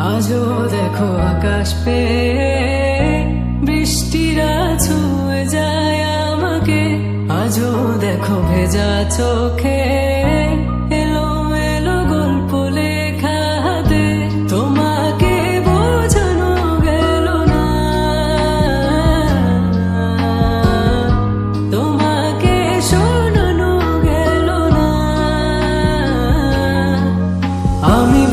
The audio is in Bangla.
আজও দেখো আকাশ পেয়ে বৃষ্টিরা ছুঁয়ে যায় আমাকে। আজও দেখো ভেজা চোখে এলো এলো গল্প লেখা হাতে। তোমাকে বোঝানো গেল না, তোমাকে শোনানো গেল না। আমি